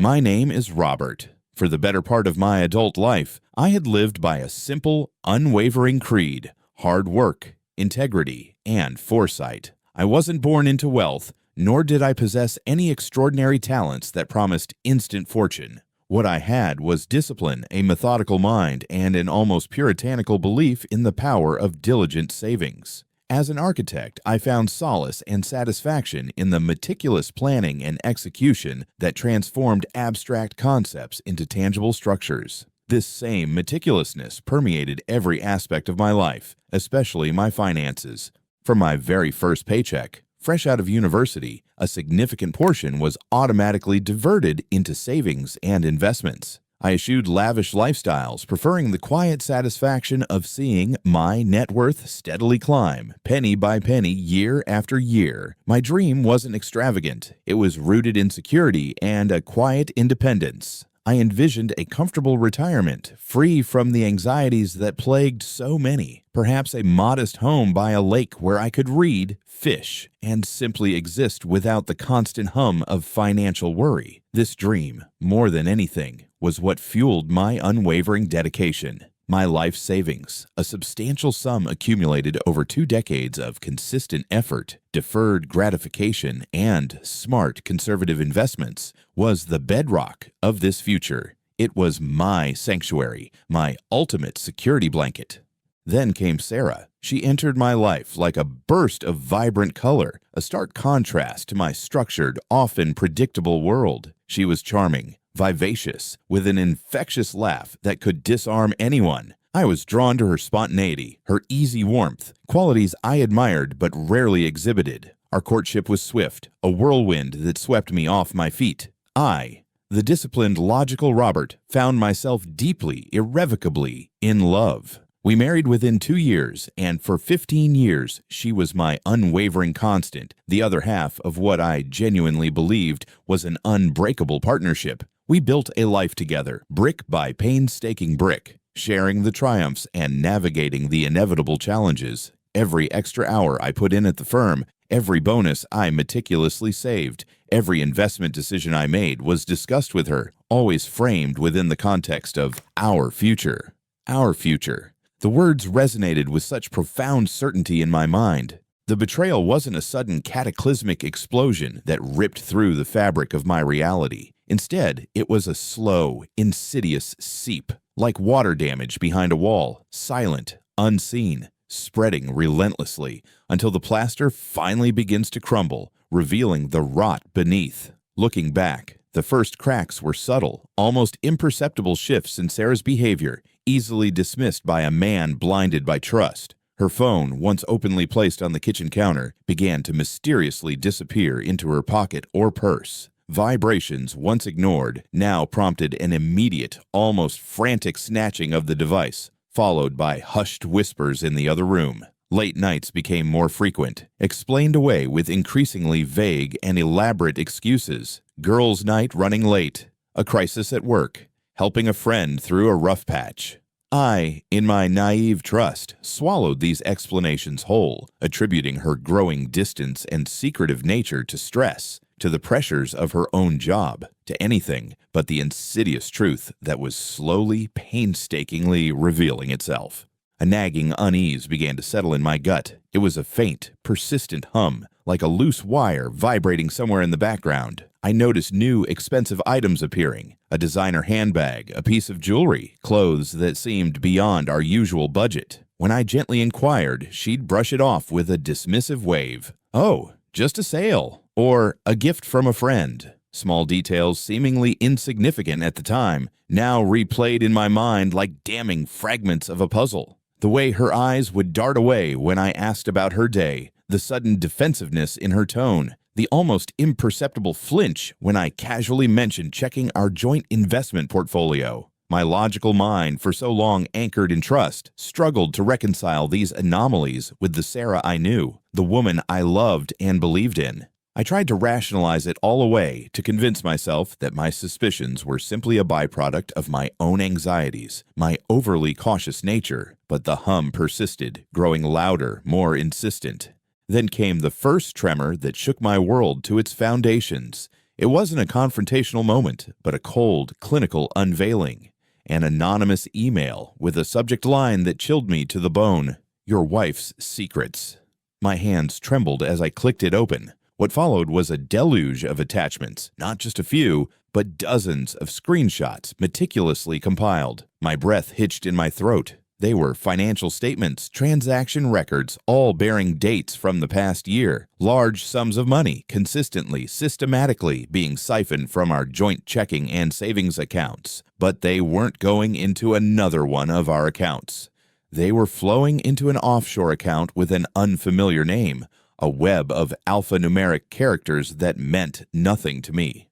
My name is Robert. For the better part of my adult life, I had lived by a simple, unwavering creed: hard work, integrity, and foresight. I wasn't born into wealth, nor did I possess any extraordinary talents that promised instant fortune. What I had was discipline, a methodical mind, and an almost puritanical belief in the power of diligent savings. As an architect, I found solace and satisfaction in the meticulous planning and execution that transformed abstract concepts into tangible structures. This same meticulousness permeated every aspect of my life, especially my finances. From my very first paycheck, fresh out of university, a significant portion was automatically diverted into savings and investments. I eschewed lavish lifestyles, preferring the quiet satisfaction of seeing my net worth steadily climb, penny by penny, year after year. My dream wasn't extravagant. It was rooted in security and a quiet independence. I envisioned a comfortable retirement, free from the anxieties that plagued so many. Perhaps a modest home by a lake where I could read, fish, and simply exist without the constant hum of financial worry. This dream, more than anything, was what fueled my unwavering dedication. My life savings, a substantial sum accumulated over 2 decades of consistent effort, deferred gratification, and smart conservative investments, was the bedrock of this future. It was my sanctuary, my ultimate security blanket. Then came Sarah. She entered my life like a burst of vibrant color, a stark contrast to my structured, often predictable world. She was charming, vivacious, with an infectious laugh that could disarm anyone. I was drawn to her spontaneity, her easy warmth, qualities I admired but rarely exhibited. Our courtship was swift, a whirlwind that swept me off my feet. I, the disciplined, logical Robert, found myself deeply, irrevocably in love. We married within 2 years, and for 15 years, she was my unwavering constant, the other half of what I genuinely believed was an unbreakable partnership. We built a life together, brick by painstaking brick, sharing the triumphs and navigating the inevitable challenges. Every extra hour I put in at the firm, every bonus I meticulously saved, every investment decision I made was discussed with her, always framed within the context of our future. Our future. The words resonated with such profound certainty in my mind. The betrayal wasn't a sudden cataclysmic explosion that ripped through the fabric of my reality. Instead, it was a slow, insidious seep, like water damage behind a wall, silent, unseen, spreading relentlessly until the plaster finally begins to crumble, revealing the rot beneath. Looking back, the first cracks were subtle, almost imperceptible shifts in Sarah's behavior, easily dismissed by a man blinded by trust. Her phone, once openly placed on the kitchen counter, began to mysteriously disappear into her pocket or purse. Vibrations, once ignored, now prompted an immediate, almost frantic snatching of the device, followed by hushed whispers in the other room. Late nights became more frequent, explained away with increasingly vague and elaborate excuses. Girls' night running late, a crisis at work, helping a friend through a rough patch. I, in my naive trust, swallowed these explanations whole, attributing her growing distance and secretive nature to stress, to the pressures of her own job, to anything but the insidious truth that was slowly, painstakingly revealing itself. A nagging unease began to settle in my gut. It was a faint, persistent hum, like a loose wire vibrating somewhere in the background. I noticed new, expensive items appearing: a designer handbag, a piece of jewelry, clothes that seemed beyond our usual budget. When I gently inquired, she'd brush it off with a dismissive wave. "Oh, just a sale," or "a gift from a friend." Small details seemingly insignificant at the time, now replayed in my mind like damning fragments of a puzzle. The way her eyes would dart away when I asked about her day, the sudden defensiveness in her tone, the almost imperceptible flinch when I casually mentioned checking our joint investment portfolio. My logical mind, for so long anchored in trust, struggled to reconcile these anomalies with the Sarah I knew, the woman I loved and believed in. I tried to rationalize it all away, to convince myself that my suspicions were simply a byproduct of my own anxieties, my overly cautious nature, but the hum persisted, growing louder, more insistent. Then came the first tremor that shook my world to its foundations. It wasn't a confrontational moment, but a cold, clinical unveiling. An anonymous email with a subject line that chilled me to the bone. Your wife's secrets. My hands trembled as I clicked it open. What followed was a deluge of attachments, not just a few, but dozens of screenshots meticulously compiled. My breath hitched in my throat. They were financial statements, transaction records, all bearing dates from the past year. Large sums of money, consistently, systematically being siphoned from our joint checking and savings accounts. But they weren't going into another one of our accounts. They were flowing into an offshore account with an unfamiliar name, a web of alphanumeric characters that meant nothing to me.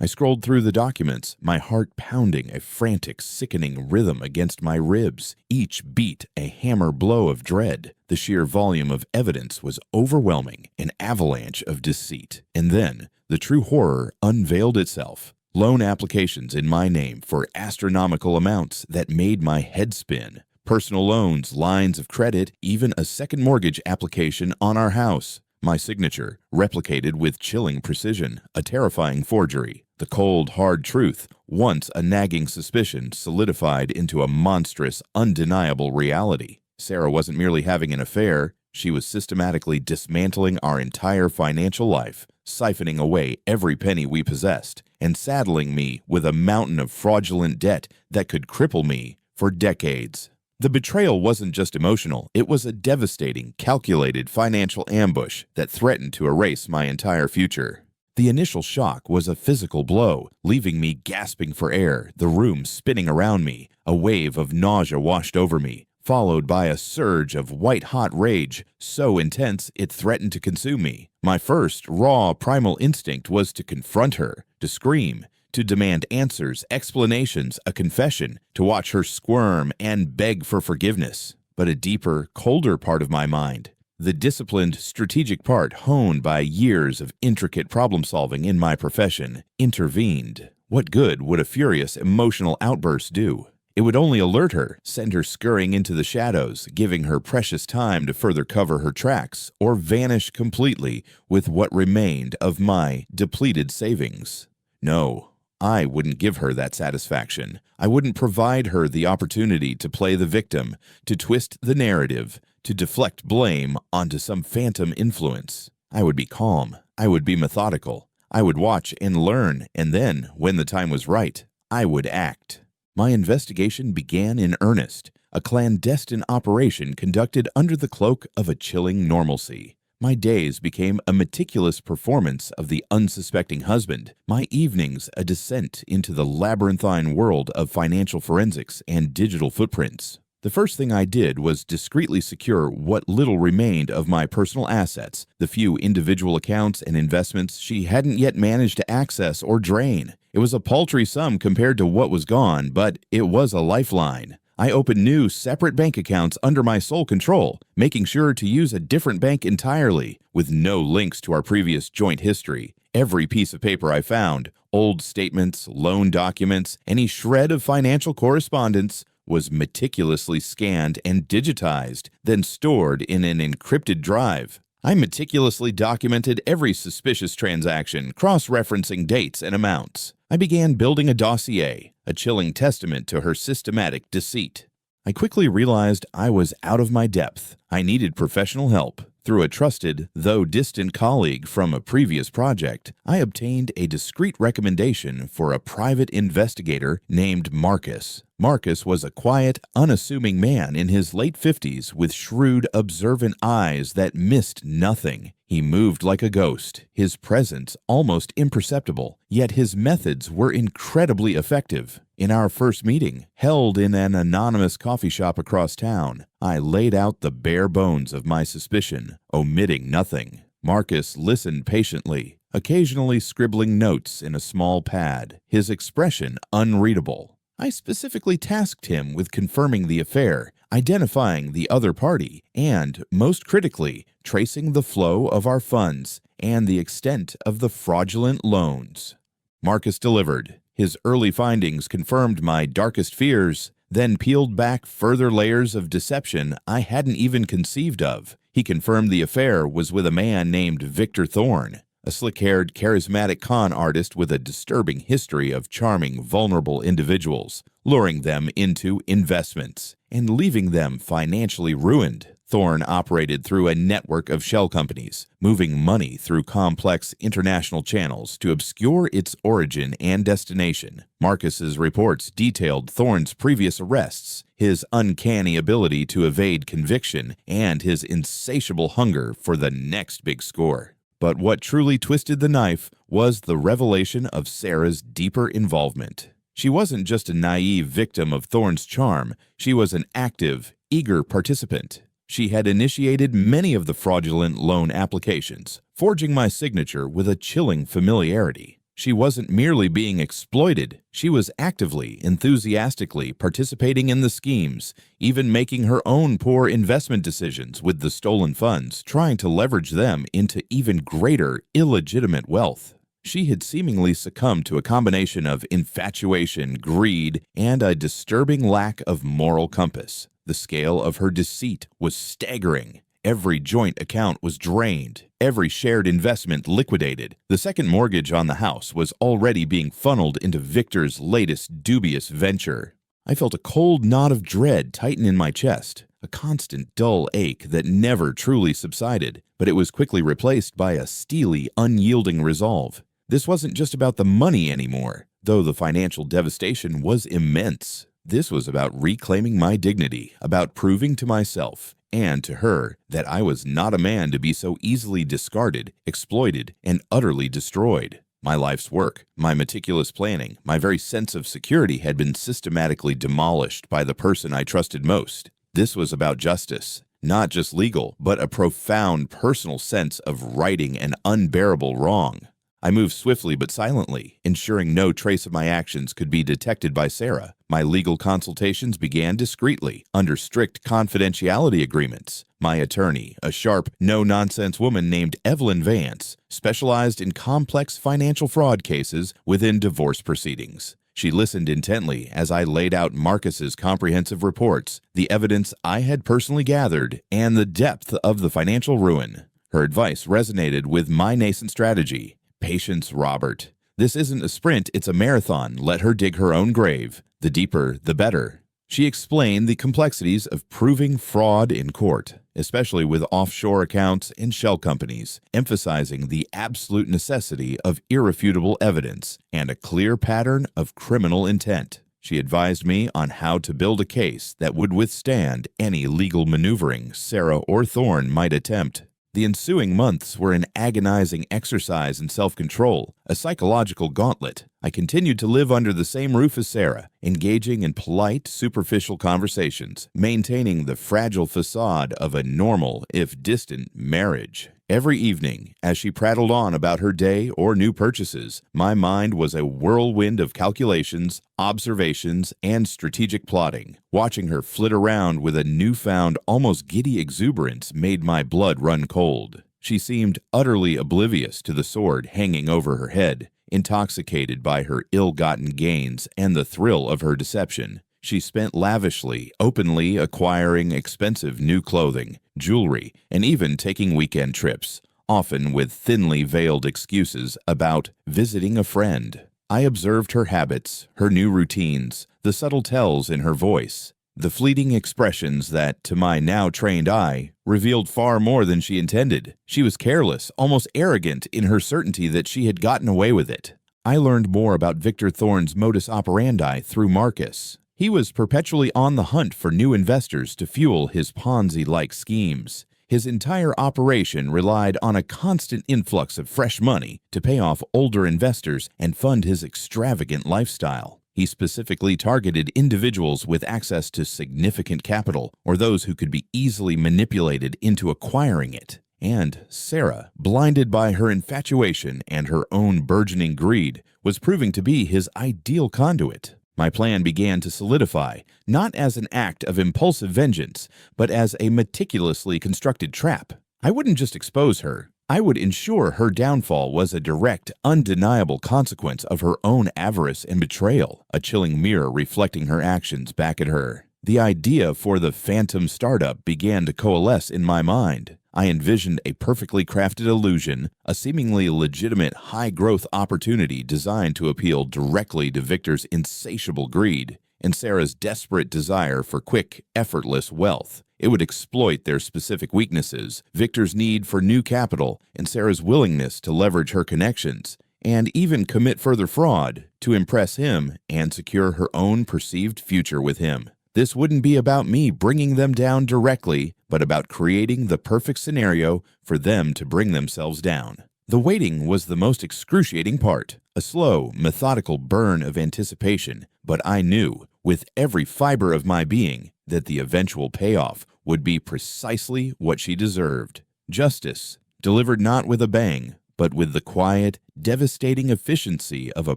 I scrolled through the documents, my heart pounding a frantic, sickening rhythm against my ribs, each beat a hammer blow of dread. The sheer volume of evidence was overwhelming, an avalanche of deceit. And then, the true horror unveiled itself. Loan applications in my name for astronomical amounts that made my head spin. Personal loans, lines of credit, even a second mortgage application on our house. My signature, replicated with chilling precision, a terrifying forgery. The cold, hard truth, once a nagging suspicion, solidified into a monstrous, undeniable reality. Sarah wasn't merely having an affair, she was systematically dismantling our entire financial life, siphoning away every penny we possessed, and saddling me with a mountain of fraudulent debt that could cripple me for decades. The betrayal wasn't just emotional, it was a devastating, calculated financial ambush that threatened to erase my entire future. The initial shock was a physical blow, leaving me gasping for air, the room spinning around me. A wave of nausea washed over me, followed by a surge of white-hot rage, so intense it threatened to consume me. My first, raw, primal instinct was to confront her, to scream, to demand answers, explanations, a confession, to watch her squirm and beg for forgiveness. But a deeper, colder part of my mind, the disciplined, strategic part honed by years of intricate problem-solving in my profession, intervened. What good would a furious, emotional outburst do? It would only alert her, send her scurrying into the shadows, giving her precious time to further cover her tracks, or vanish completely with what remained of my depleted savings. No, I wouldn't give her that satisfaction. I wouldn't provide her the opportunity to play the victim, to twist the narrative, to deflect blame onto some phantom influence. I would be calm. I would be methodical. I would watch and learn, and then, when the time was right, I would act. My investigation began in earnest, a clandestine operation conducted under the cloak of a chilling normalcy. My days became a meticulous performance of the unsuspecting husband, my evenings a descent into the labyrinthine world of financial forensics and digital footprints. The first thing I did was discreetly secure what little remained of my personal assets, the few individual accounts and investments she hadn't yet managed to access or drain. It was a paltry sum compared to what was gone, but it was a lifeline. I opened new, separate bank accounts under my sole control, making sure to use a different bank entirely, with no links to our previous joint history. Every piece of paper I found, old statements, loan documents, any shred of financial correspondence, was meticulously scanned and digitized, then stored in an encrypted drive. I meticulously documented every suspicious transaction, cross-referencing dates and amounts. I began building a dossier, a chilling testament to her systematic deceit. I quickly realized I was out of my depth. I needed professional help. Through a trusted, though distant colleague from a previous project, I obtained a discreet recommendation for a private investigator named Marcus. Marcus was a quiet, unassuming man in his late 50s with shrewd, observant eyes that missed nothing. He moved like a ghost, his presence almost imperceptible, yet his methods were incredibly effective. In our first meeting, held in an anonymous coffee shop across town, I laid out the bare bones of my suspicion, omitting nothing. Marcus listened patiently, occasionally scribbling notes in a small pad, his expression unreadable. I specifically tasked him with confirming the affair, identifying the other party, and, most critically, tracing the flow of our funds and the extent of the fraudulent loans. Marcus delivered. His early findings confirmed my darkest fears, then peeled back further layers of deception I hadn't even conceived of. He confirmed the affair was with a man named Victor Thorne, a slick-haired, charismatic con artist with a disturbing history of charming, vulnerable individuals, luring them into investments and leaving them financially ruined. Thorne operated through a network of shell companies, moving money through complex international channels to obscure its origin and destination. Marcus's reports detailed Thorne's previous arrests, his uncanny ability to evade conviction, and his insatiable hunger for the next big score. But what truly twisted the knife was the revelation of Sarah's deeper involvement. She wasn't just a naive victim of Thorne's charm, she was an active, eager participant. She had initiated many of the fraudulent loan applications, forging my signature with a chilling familiarity. She wasn't merely being exploited, she was actively, enthusiastically participating in the schemes, even making her own poor investment decisions with the stolen funds, trying to leverage them into even greater illegitimate wealth. She had seemingly succumbed to a combination of infatuation, greed, and a disturbing lack of moral compass. The scale of her deceit was staggering. Every joint account was drained, every shared investment liquidated. The second mortgage on the house was already being funneled into Victor's latest dubious venture. I felt a cold knot of dread tighten in my chest, a constant dull ache that never truly subsided, but it was quickly replaced by a steely, unyielding resolve. This wasn't just about the money anymore, though the financial devastation was immense. This was about reclaiming my dignity, about proving to myself and to her that I was not a man to be so easily discarded, exploited, and utterly destroyed. My life's work, my meticulous planning, my very sense of security had been systematically demolished by the person I trusted most. This was about justice, not just legal, but a profound personal sense of righting an unbearable wrong. I moved swiftly but silently, ensuring no trace of my actions could be detected by Sarah. My legal consultations began discreetly, under strict confidentiality agreements. My attorney, a sharp, no-nonsense woman named Evelyn Vance, specialized in complex financial fraud cases within divorce proceedings. She listened intently as I laid out Marcus's comprehensive reports, the evidence I had personally gathered, and the depth of the financial ruin. Her advice resonated with my nascent strategy. Patience, Robert. This isn't a sprint, it's a marathon. Let her dig her own grave. The deeper, the better. She explained the complexities of proving fraud in court, especially with offshore accounts and shell companies, emphasizing the absolute necessity of irrefutable evidence and a clear pattern of criminal intent. She advised me on how to build a case that would withstand any legal maneuvering Sarah or Thorne might attempt. The ensuing months were an agonizing exercise in self-control, a psychological gauntlet. I continued to live under the same roof as Sarah, engaging in polite, superficial conversations, maintaining the fragile facade of a normal, if distant, marriage. Every evening, as she prattled on about her day or new purchases, my mind was a whirlwind of calculations, observations, and strategic plotting. Watching her flit around with a newfound, almost giddy exuberance made my blood run cold. She seemed utterly oblivious to the sword hanging over her head, intoxicated by her ill-gotten gains and the thrill of her deception. She spent lavishly, openly acquiring expensive new clothing, jewelry, and even taking weekend trips, often with thinly veiled excuses about visiting a friend. I observed her habits, her new routines, the subtle tells in her voice, the fleeting expressions that, to my now trained eye, revealed far more than she intended. She was careless, almost arrogant in her certainty that she had gotten away with it. I learned more about Victor Thorne's modus operandi through Marcus. He was perpetually on the hunt for new investors to fuel his Ponzi-like schemes. His entire operation relied on a constant influx of fresh money to pay off older investors and fund his extravagant lifestyle. He specifically targeted individuals with access to significant capital or those who could be easily manipulated into acquiring it. And Sarah, blinded by her infatuation and her own burgeoning greed, was proving to be his ideal conduit. My plan began to solidify, not as an act of impulsive vengeance, but as a meticulously constructed trap. I wouldn't just expose her. I would ensure her downfall was a direct, undeniable consequence of her own avarice and betrayal, a chilling mirror reflecting her actions back at her. The idea for the phantom startup began to coalesce in my mind. I envisioned a perfectly crafted illusion, a seemingly legitimate high-growth opportunity designed to appeal directly to Victor's insatiable greed and Sarah's desperate desire for quick, effortless wealth. It would exploit their specific weaknesses, Victor's need for new capital, and Sarah's willingness to leverage her connections, and even commit further fraud to impress him and secure her own perceived future with him. This wouldn't be about me bringing them down directly, but about creating the perfect scenario for them to bring themselves down. The waiting was the most excruciating part, a slow, methodical burn of anticipation, but I knew, with every fiber of my being, that the eventual payoff would be precisely what she deserved. Justice, delivered not with a bang, but with the quiet, devastating efficiency of a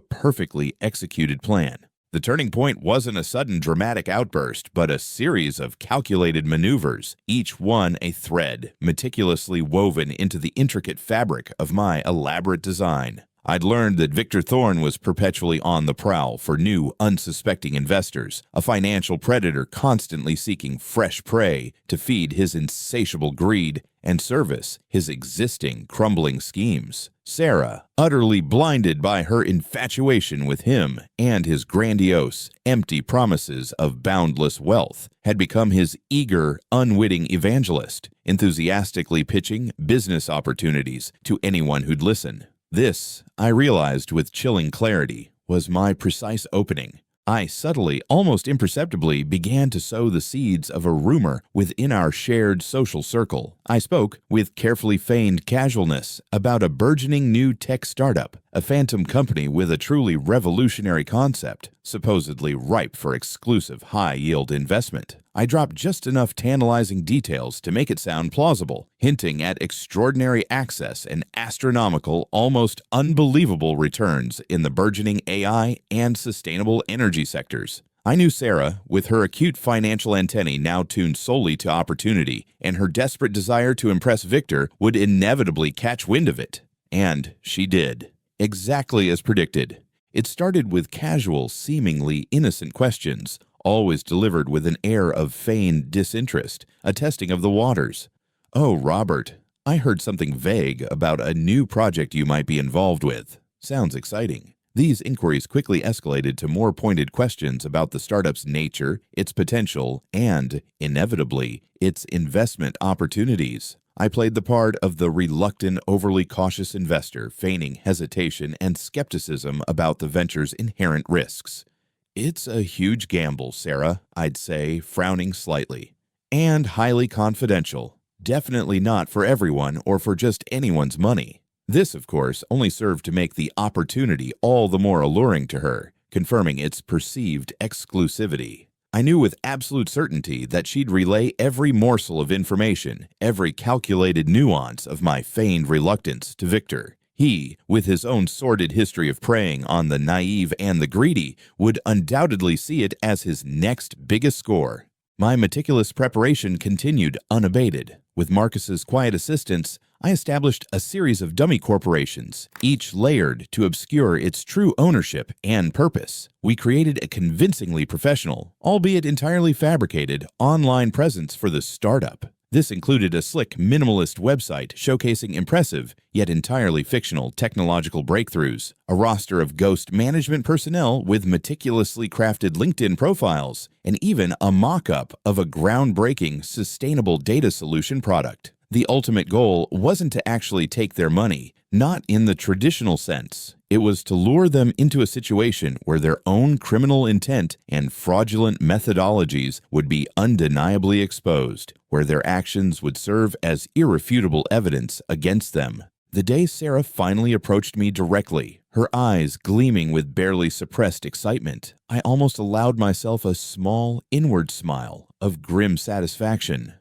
perfectly executed plan. The turning point wasn't a sudden dramatic outburst, but a series of calculated maneuvers, each one a thread meticulously woven into the intricate fabric of my elaborate design. I'd learned that Victor Thorne was perpetually on the prowl for new, unsuspecting investors, a financial predator constantly seeking fresh prey to feed his insatiable greed and service his existing crumbling schemes. Sarah, utterly blinded by her infatuation with him and his grandiose, empty promises of boundless wealth, had become his eager, unwitting evangelist, enthusiastically pitching business opportunities to anyone who'd listen. This, I realized with chilling clarity, was my precise opening. I subtly, almost imperceptibly, began to sow the seeds of a rumor within our shared social circle. I spoke, with carefully feigned casualness, about a burgeoning new tech startup, a phantom company with a truly revolutionary concept, supposedly ripe for exclusive high-yield investment. I dropped just enough tantalizing details to make it sound plausible, hinting at extraordinary access and astronomical, almost unbelievable returns in the burgeoning AI and sustainable energy sectors. I knew Sarah, with her acute financial antennae now tuned solely to opportunity, and her desperate desire to impress Victor would inevitably catch wind of it. And she did. Exactly as predicted. It started with casual, seemingly innocent questions, always delivered with an air of feigned disinterest, a testing of the waters. "Oh, Robert, I heard something vague about a new project you might be involved with. Sounds exciting." These inquiries quickly escalated to more pointed questions about the startup's nature, its potential, and, inevitably, its investment opportunities. I played the part of the reluctant, overly cautious investor, feigning hesitation and skepticism about the venture's inherent risks. "It's a huge gamble, Sarah," I'd say, frowning slightly. "And highly confidential. Definitely not for everyone or for just anyone's money." This, of course, only served to make the opportunity all the more alluring to her, confirming its perceived exclusivity. I knew with absolute certainty that she'd relay every morsel of information, every calculated nuance of my feigned reluctance to Victor. He, with his own sordid history of preying on the naive and the greedy, would undoubtedly see it as his next biggest score. My meticulous preparation continued unabated. With Marcus's quiet assistance, I established a series of dummy corporations, each layered to obscure its true ownership and purpose. We created a convincingly professional, albeit entirely fabricated, online presence for the startup. This included a slick, minimalist website showcasing impressive, yet entirely fictional technological breakthroughs, a roster of ghost management personnel with meticulously crafted LinkedIn profiles, and even a mock-up of a groundbreaking, sustainable data solution product. The ultimate goal wasn't to actually take their money, not in the traditional sense. It was to lure them into a situation where their own criminal intent and fraudulent methodologies would be undeniably exposed, where their actions would serve as irrefutable evidence against them. The day Sarah finally approached me directly, her eyes gleaming with barely suppressed excitement, I almost allowed myself a small, inward smile of grim satisfaction.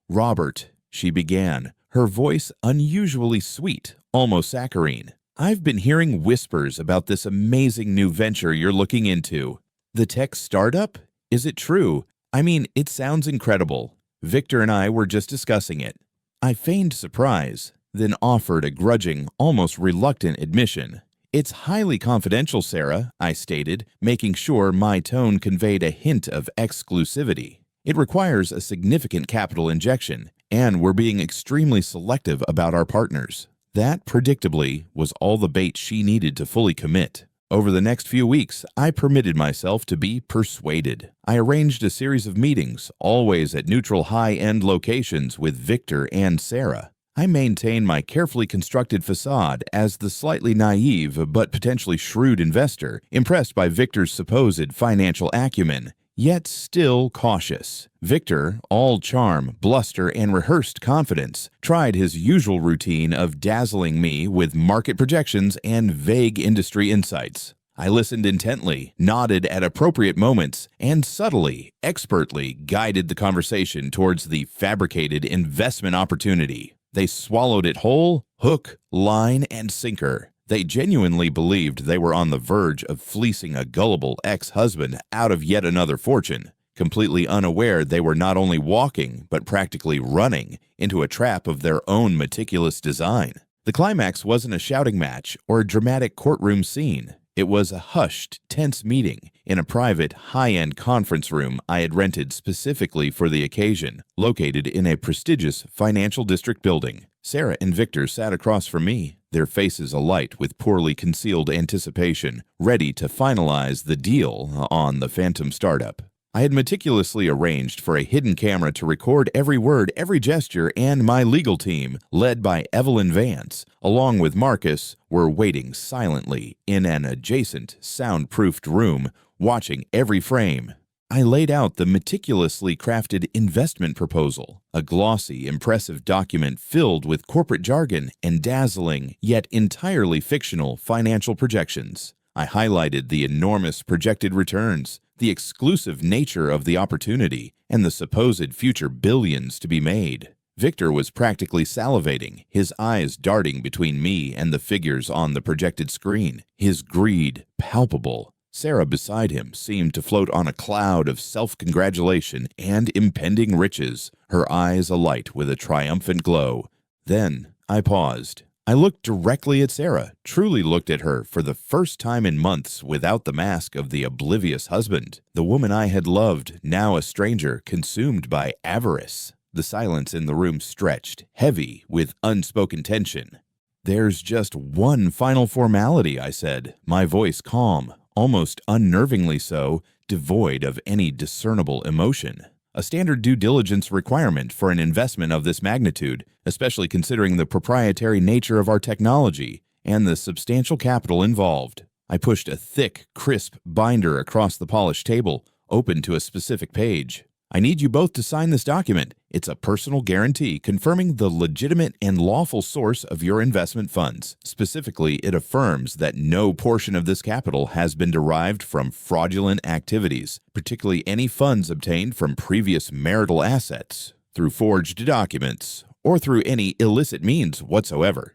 "Robert," she began, her voice unusually sweet, almost saccharine, "I've been hearing whispers about this amazing new venture you're looking into. The tech startup? Is it true? I mean, it sounds incredible. Victor and I were just discussing it." I feigned surprise, then offered a grudging, almost reluctant admission. "It's highly confidential, Sarah," I stated, making sure my tone conveyed a hint of exclusivity. "It requires a significant capital injection, and we're being extremely selective about our partners. That, predictably, was all the bait she needed to fully commit. Over the next few weeks, I permitted myself to be persuaded. I arranged a series of meetings, always at neutral high-end locations with Victor and Sarah. I maintained my carefully constructed facade as the slightly naive but potentially shrewd investor, impressed by Victor's supposed financial acumen, yet still cautious. Victor, all charm, bluster, and rehearsed confidence, tried his usual routine of dazzling me with market projections and vague industry insights. I listened intently, nodded at appropriate moments, and subtly, expertly guided the conversation towards the fabricated investment opportunity. They swallowed it whole, hook, line, and sinker. They genuinely believed they were on the verge of fleecing a gullible ex-husband out of yet another fortune, completely unaware they were not only walking, but practically running, into a trap of their own meticulous design. The climax wasn't a shouting match or a dramatic courtroom scene. It was a hushed, tense meeting in a private, high-end conference room I had rented specifically for the occasion, located in a prestigious financial district building. Sarah and Victor sat across from me, their faces alight with poorly concealed anticipation, ready to finalize the deal on the phantom startup. I had meticulously arranged for a hidden camera to record every word, every gesture, and my legal team, led by Evelyn Vance, along with Marcus, were waiting silently in an adjacent, soundproofed room, watching every frame. I laid out the meticulously crafted investment proposal, a glossy, impressive document filled with corporate jargon and dazzling, yet entirely fictional financial projections. I highlighted the enormous projected returns, the exclusive nature of the opportunity, and the supposed future billions to be made. Victor was practically salivating, his eyes darting between me and the figures on the projected screen, his greed palpable. Sarah beside him seemed to float on a cloud of self-congratulation and impending riches, her eyes alight with a triumphant glow. Then I paused. I looked directly at Sarah, truly looked at her for the first time in months without the mask of the oblivious husband, the woman I had loved, now a stranger, consumed by avarice. The silence in the room stretched, heavy with unspoken tension. "There's just one final formality," I said, my voice calm, almost unnervingly so, devoid of any discernible emotion. A standard due diligence requirement for an investment of this magnitude, especially considering the proprietary nature of our technology and the substantial capital involved. I pushed a thick, crisp binder across the polished table, open to a specific page. "I need you both to sign this document. It's a personal guarantee confirming the legitimate and lawful source of your investment funds. Specifically, it affirms that no portion of this capital has been derived from fraudulent activities, particularly any funds obtained from previous marital assets, through forged documents, or through any illicit means whatsoever."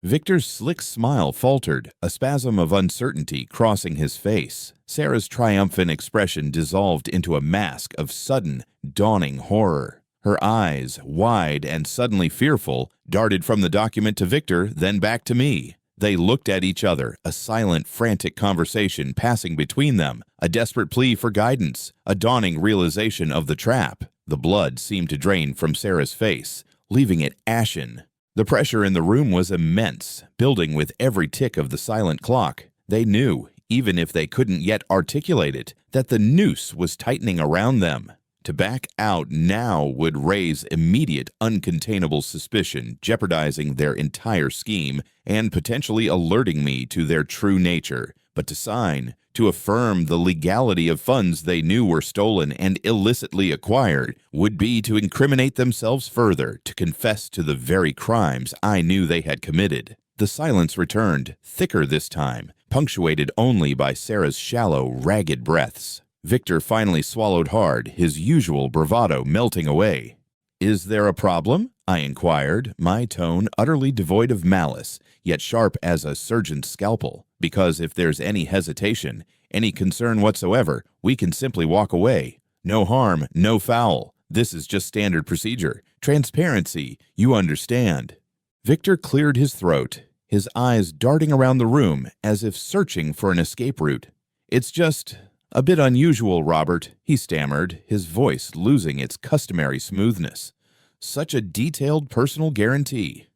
Victor's slick smile faltered, a spasm of uncertainty crossing his face. Sarah's triumphant expression dissolved into a mask of sudden, dawning horror. Her eyes, wide and suddenly fearful, darted from the document to Victor, then back to me. They looked at each other, a silent, frantic conversation passing between them, a desperate plea for guidance, a dawning realization of the trap. The blood seemed to drain from Sarah's face, leaving it ashen. The pressure in the room was immense, building with every tick of the silent clock. They knew, even if they couldn't yet articulate it, that the noose was tightening around them. To back out now would raise immediate, uncontainable suspicion, jeopardizing their entire scheme and potentially alerting me to their true nature. But to sign, to affirm the legality of funds they knew were stolen and illicitly acquired, would be to incriminate themselves further, to confess to the very crimes I knew they had committed. The silence returned, thicker this time, punctuated only by Sarah's shallow, ragged breaths. Victor finally swallowed hard, his usual bravado melting away. "Is there a problem?" I inquired, my tone utterly devoid of malice, yet sharp as a surgeon's scalpel. "Because if there's any hesitation, any concern whatsoever, we can simply walk away. No harm, no foul. This is just standard procedure. Transparency, you understand." Victor cleared his throat, his eyes darting around the room as if searching for an escape route. "It's just a bit unusual, Robert," he stammered, his voice losing its customary smoothness. Such a detailed personal guarantee.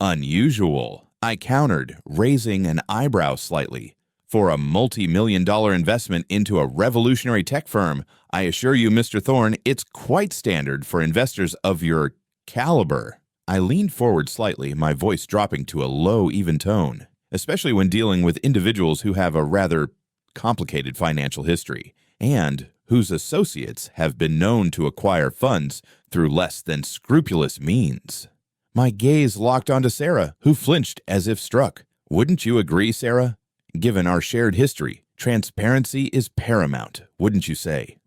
Unusual, I countered, raising an eyebrow slightly. For a multi-million-dollar investment into a revolutionary tech firm, I assure you, Mr. Thorne, it's quite standard for investors of your caliber. I leaned forward slightly, my voice dropping to a low, even tone, especially when dealing with individuals who have a rather complicated financial history and whose associates have been known to acquire funds through less than scrupulous means. My gaze locked onto Sarah, who flinched as if struck. Wouldn't you agree, Sarah? Given our shared history, transparency is paramount, wouldn't you say?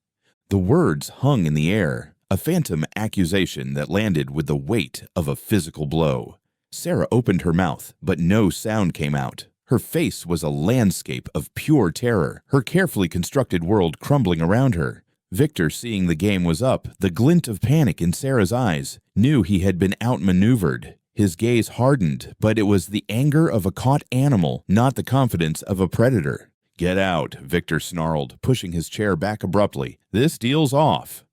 The words hung in the air, a phantom accusation that landed with the weight of a physical blow. Sarah opened her mouth, but no sound came out. Her face was a landscape of pure terror, her carefully constructed world crumbling around her. Victor, seeing the game was up, the glint of panic in Sarah's eyes, knew he had been outmaneuvered. His gaze hardened, but it was the anger of a caught animal, not the confidence of a predator. "Get out," Victor snarled, pushing his chair back abruptly. "This deal's off."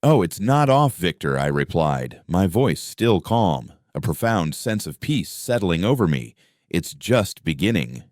"Oh, it's not off, Victor," I replied, my voice still calm, a profound sense of peace settling over me. "It's just beginning."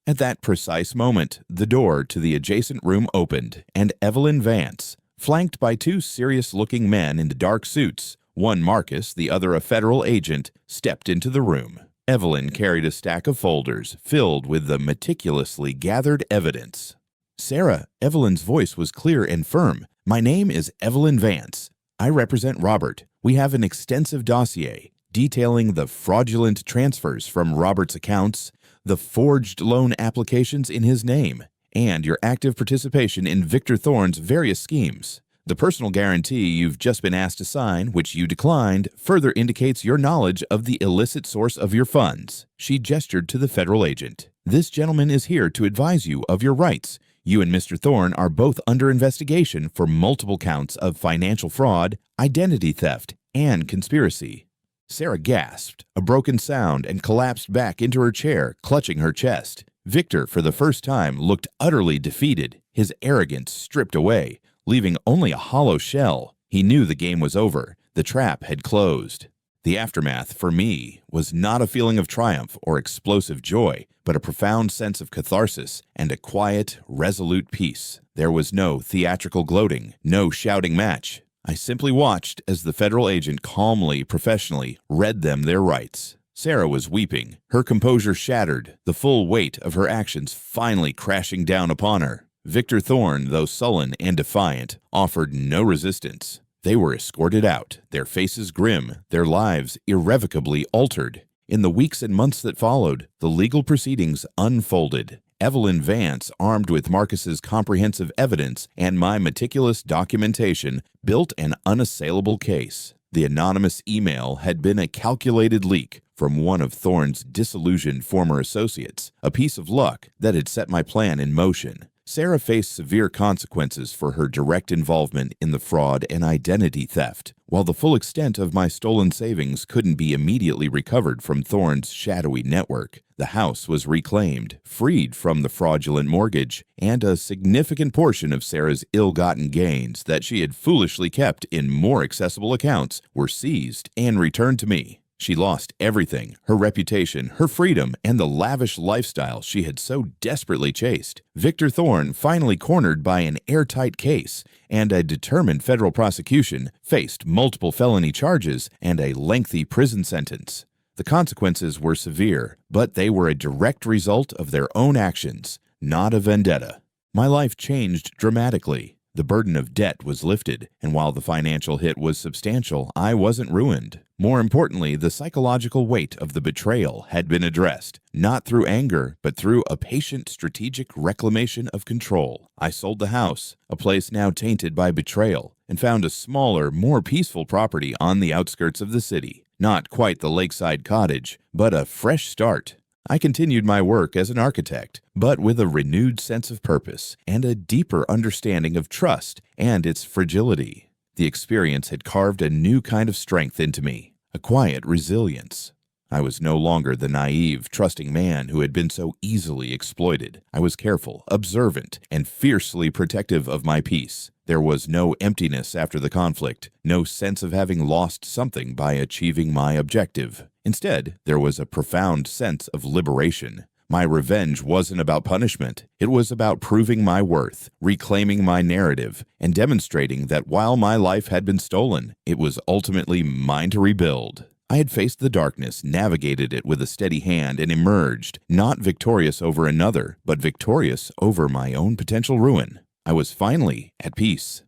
At that precise moment, the door to the adjacent room opened, and Evelyn Vance, flanked by two serious-looking men in dark suits, one Marcus, the other a federal agent, stepped into the room. Evelyn carried a stack of folders filled with the meticulously gathered evidence. "Sarah," Evelyn's voice was clear and firm. "My name is Evelyn Vance. I represent Robert. We have an extensive dossier detailing the fraudulent transfers from Robert's accounts, the forged loan applications in his name, and your active participation in Victor Thorne's various schemes. The personal guarantee you've just been asked to sign, which you declined, further indicates your knowledge of the illicit source of your funds." She gestured to the federal agent. "This gentleman is here to advise you of your rights. You and Mr. Thorne are both under investigation for multiple counts of financial fraud, identity theft, and conspiracy." Sarah gasped, a broken sound, and collapsed back into her chair, clutching her chest. Victor, for the first time, looked utterly defeated, his arrogance stripped away, leaving only a hollow shell. He knew the game was over. The trap had closed. The aftermath, for me, was not a feeling of triumph or explosive joy, but a profound sense of catharsis and a quiet, resolute peace. There was no theatrical gloating, no shouting match. I simply watched as the federal agent calmly, professionally, read them their rights. Sarah was weeping, her composure shattered, the full weight of her actions finally crashing down upon her. Victor Thorne, though sullen and defiant, offered no resistance. They were escorted out, their faces grim, their lives irrevocably altered. In the weeks and months that followed, the legal proceedings unfolded. Evelyn Vance, armed with Marcus's comprehensive evidence and my meticulous documentation, built an unassailable case. The anonymous email had been a calculated leak from one of Thorne's disillusioned former associates, a piece of luck that had set my plan in motion. Sarah faced severe consequences for her direct involvement in the fraud and identity theft. While the full extent of my stolen savings couldn't be immediately recovered from Thorne's shadowy network, the house was reclaimed, freed from the fraudulent mortgage, and a significant portion of Sarah's ill-gotten gains that she had foolishly kept in more accessible accounts were seized and returned to me. She lost everything, her reputation, her freedom, and the lavish lifestyle she had so desperately chased. Victor Thorne, finally cornered by an airtight case and a determined federal prosecution, faced multiple felony charges and a lengthy prison sentence. The consequences were severe, but they were a direct result of their own actions, not a vendetta. My life changed dramatically. The burden of debt was lifted, and while the financial hit was substantial, I wasn't ruined. More importantly, the psychological weight of the betrayal had been addressed, not through anger, but through a patient, strategic reclamation of control. I sold the house, a place now tainted by betrayal, and found a smaller, more peaceful property on the outskirts of the city. Not quite the lakeside cottage, but a fresh start. I continued my work as an architect, but with a renewed sense of purpose and a deeper understanding of trust and its fragility. The experience had carved a new kind of strength into me, a quiet resilience. I was no longer the naive, trusting man who had been so easily exploited. I was careful, observant, and fiercely protective of my peace. There was no emptiness after the conflict, no sense of having lost something by achieving my objective. Instead, there was a profound sense of liberation. My revenge wasn't about punishment. It was about proving my worth, reclaiming my narrative, and demonstrating that while my life had been stolen, it was ultimately mine to rebuild. I had faced the darkness, navigated it with a steady hand, and emerged, not victorious over another, but victorious over my own potential ruin. I was finally at peace.